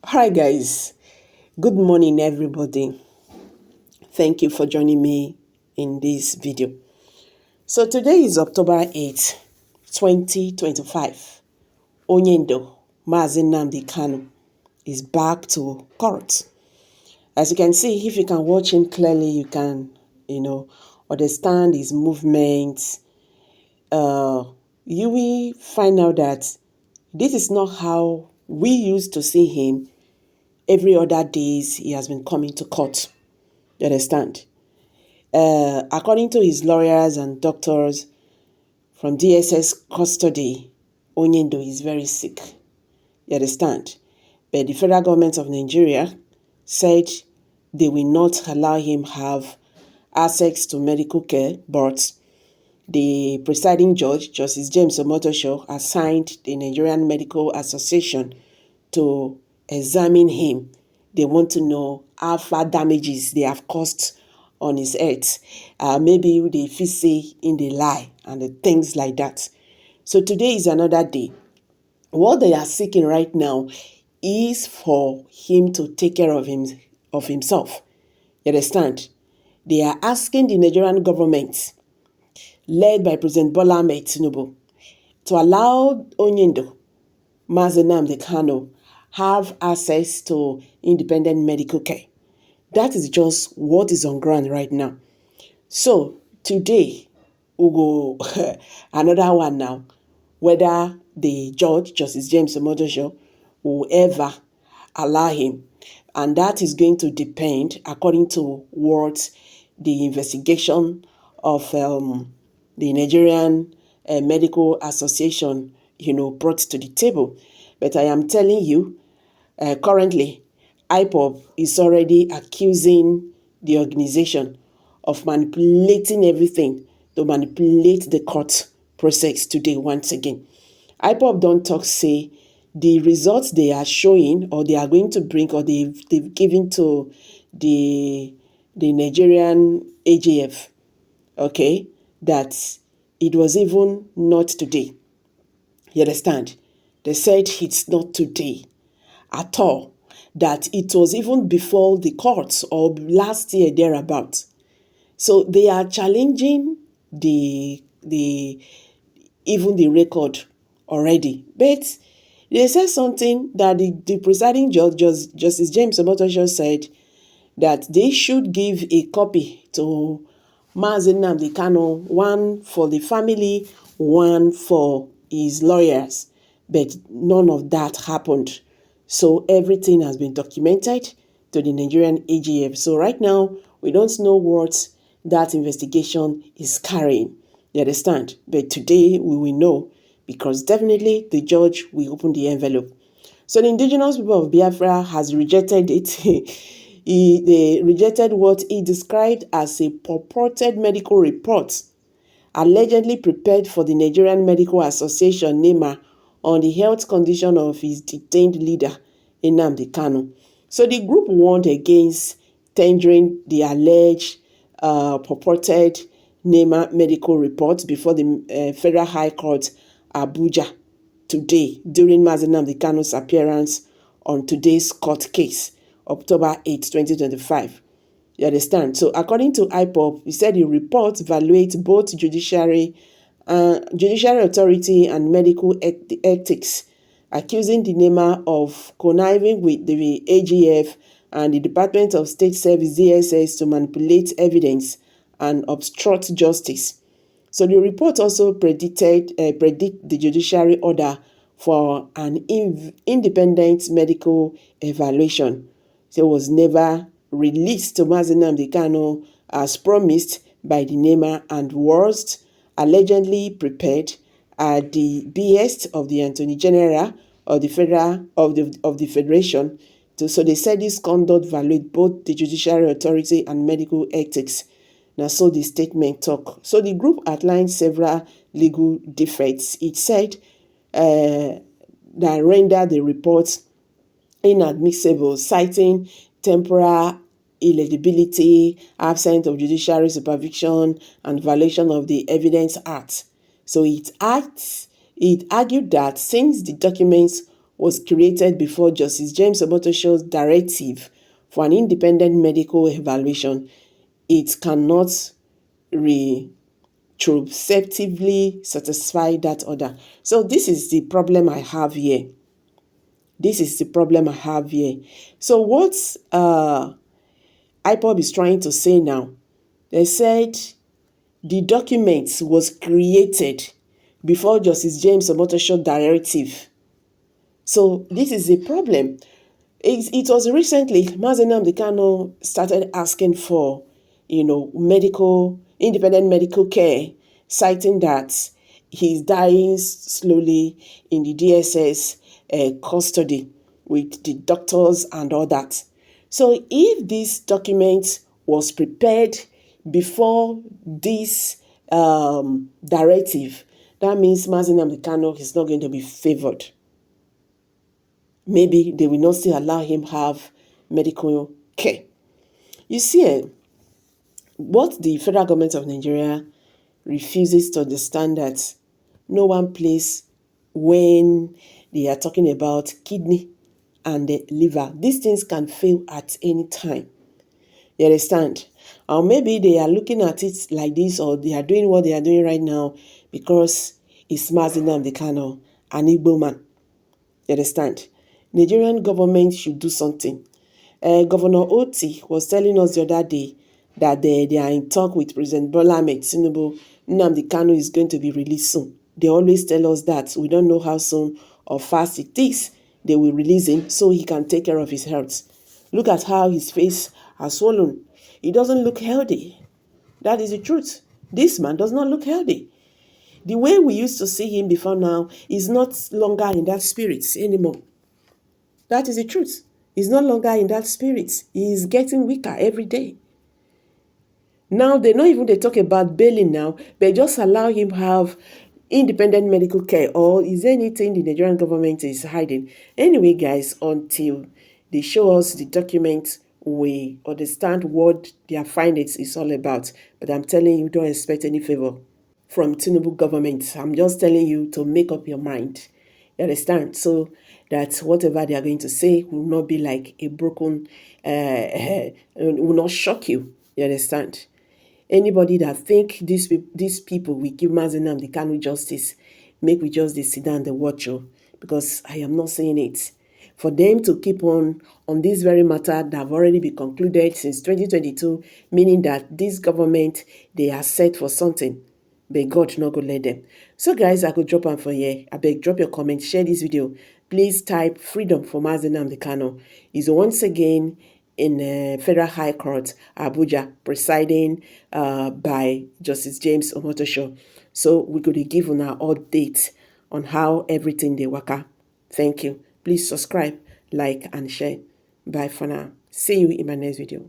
Hi guys, good morning everybody. Thank you for joining me in this video. So today is October 8th, 2025. Onyendo Mazi Nnamdi Kanu is back to court. As you can see, if you can watch him clearly, you can, understand his movements. You will find out that this is not how we used to see him. Every other days he has been coming to court. You understand? According to his lawyers and doctors from DSS custody, Onyendo is very sick. You understand? But the federal government of Nigeria said they will not allow him have access to medical care, but the presiding judge, Justice James Omotosho, assigned the Nigerian Medical Association to examine him. They want to know how far damages they have caused on his health. Maybe they feel say in the lie and the things like that. So today is another day. What they are seeking right now is for him to take care of himself. You understand? They are asking the Nigerian government, led by President Bola Ahmed Tinubu, to allow Onyendo Mazi Nnamdi Kanu have access to independent medical care. That is just what is on ground right now. So today we'll go another one now, whether the judge, Justice James Omotosho, will ever allow him. And that is going to depend according to what the investigation of the Nigerian Medical Association, brought to the table. But I am telling you, currently, IPOB is already accusing the organization of manipulating everything to manipulate the court process today once again. IPOB don't talk say the results they are showing or they are going to bring or they've given to the Nigerian AGF, okay, that it was even not today. You understand? They said it's not today at all, that it was even before the courts or last year thereabout. So they are challenging even the record already. But they said something that the presiding judge, Justice James Omotosho, said that they should give a copy to Mazi Nnamdi Kanu, one for the family, one for his lawyers. But none of that happened. So everything has been documented to the Nigerian AGF. So right now, we don't know what that investigation is carrying. You understand? But today, we will know, because definitely the judge will open the envelope. So the indigenous people of Biafra has rejected it. They rejected what he described as a purported medical report allegedly prepared for the Nigerian Medical Association, NEMA, on the health condition of his detained leader, Nnamdi Kanu. So the group warned against tendering the alleged purported NEMA medical report before the Federal High Court, Abuja, today, during Mazi Nnamdi Kanu's appearance on today's court case October 8th, 2025. You understand? So according to IPOB, he said the report evaluates both judiciary authority and medical ethics, accusing the NEMA of conniving with the AGF and the Department of State Service DSS to manipulate evidence and obstruct justice. So the report also predict the judiciary order for an independent medical evaluation. So it was never released to Mazi Nnamdi Kanu as promised by the NEMA and was allegedly prepared at the behest of the Attorney General of the Federation. So they said this conduct violates both the judiciary authority and medical ethics. Now, so the statement talk. So the group outlined several legal defects. It said that render the report inadmissible, citing temporal illegibility, absence of judiciary supervision, and violation of the Evidence Act. So it argued that since the document was created before Justice James Omotosho's directive for an independent medical evaluation, it cannot retrospectively satisfy that order. So this is the problem I have here. So what IPOB is trying to say now, they said the document was created before Justice James Omotosho's directive. So this is the problem. It was recently Mazi Nnamdi Kanu started asking for, independent medical care, citing that he's dying slowly in the DSS custody with the doctors and all that. So if this document was prepared before this directive, that means Mazi Nnamdi Kanu is not going to be favored. Maybe they will not still allow him have medical care. You see, what the federal government of Nigeria refuses to understand that no one place when they are talking about kidney and the liver. These things can fail at any time. You understand? Or maybe they are looking at it like this, or they are doing what they are doing right now because it's Mazi Nnamdi Kanu, an Igbo man. You understand? Nigerian government should do something. Governor Oct8th was telling us the other day that they are in talk with President Bola Ahmed Tinubu. Nnamdi Kanu is going to be released soon. They always tell us that. We don't know how soon or fast it takes. They will release him so he can take care of his health. Look at how his face has swollen. He doesn't look healthy. That is the truth. This man does not look healthy. The way we used to see him before now is not longer in that spirit anymore. That is the truth. He's no longer in that spirit. He is getting weaker every day. Now, they talk about bailing now, but just allow him have independent medical care. Or is there anything the Nigerian government is hiding? Anyway, guys, until they show us the document, we understand what their findings is all about. But I'm telling you, don't expect any favor from Tinubu government. I'm just telling you to make up your mind. You understand? So that whatever they are going to say will not be like a broken, will not shock you. You understand? Anybody that think these people will give Mazi Nnamdi Kanu justice, make we just sit down and watch you, because I am not saying it. For them to keep on this very matter that have already been concluded since 2022, meaning that this government, they are set for something. But God not go let them. So guys, I could drop them for here. I beg, drop your comment, share this video. Please type freedom for Mazi Nnamdi Kanu. He's once again in Federal High Court, Abuja, presiding by Justice James Omotosho. So we're going to give on our update on how everything they work out. Thank you. Please subscribe, like, and share. Bye for now. See you in my next video.